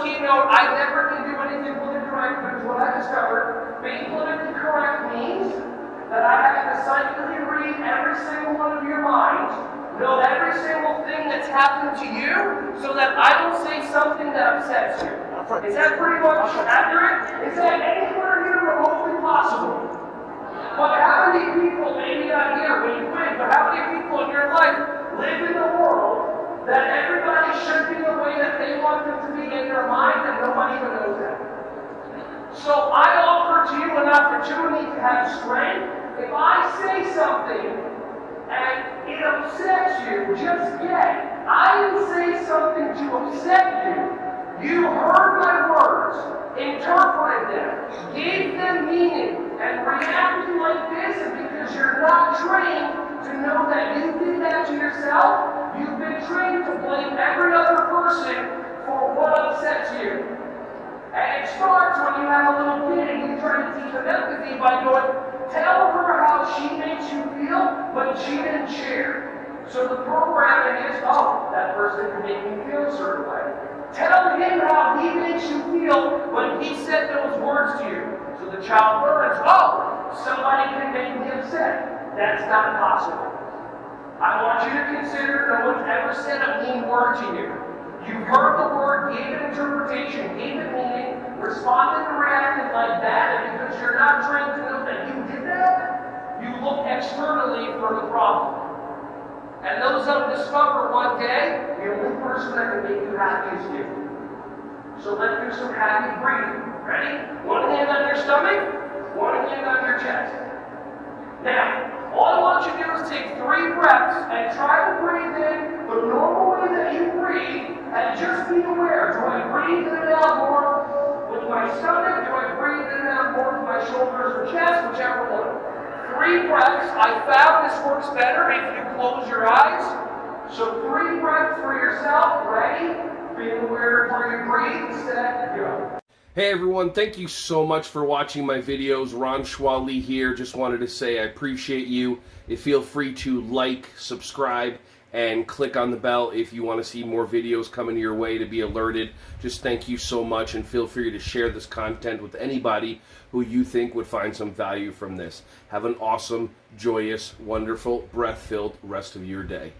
keynote, I never can do anything politically correct, because what I discovered, being politically correct means that I have to psychically read every single one of your minds, know every single thing that's happened to you, so that I don't say something that upsets you. Is that pretty much accurate? Is that anywhere here remotely possible? But how many people, maybe not here when you win, but how many people in your life live in the world that everybody should be the way that they want them to be in their mind, and nobody even knows that? So I offer to you an opportunity to have strength. If I say something and it upsets you, just get. I didn't say something to upset you. You heard my words, interpreted them, gave them meaning, and reacted like this, and because you're not trained to know that you did that to yourself, you've been trained to blame every other person for what upsets you. And it starts when you have a little kid and you try to teach them empathy by going, tell her how she makes you feel, but she didn't share. So the programming is, oh, that person can make me feel a certain way. Tell him how he makes you feel when he said those words to you. So the child learns, oh, somebody can make me upset. That's not possible. I want you to consider no one's ever said a mean word to you. You heard the word, gave it interpretation, gave it meaning, responded and reacted like that, and because you're not trained to know that you did that, you look externally for the problem. And those that discover one day, the only person that can make you happy is you. So let's do some happy breathing. Ready? One hand on your stomach, one hand on your chest. Now, all I want you to do is take 3 breaths and try to breathe in the normal way that you breathe, and just be aware. Do I breathe in and out more with my stomach? Do I breathe in and out more with my shoulders or chest? Whichever one. 3 breaths. I found this works better if you close your eyes. So 3 breaths for yourself. Ready? Being aware of where you breathe. Set. Go. Hey everyone, thank you so much for watching my videos. Ron Schwally here. Just wanted to say I appreciate you. Feel free to like, subscribe, and click on the bell if you want to see more videos coming your way to be alerted. Just thank you so much, and feel free to share this content with anybody who you think would find some value from this. Have an awesome, joyous, wonderful, breath-filled rest of your day.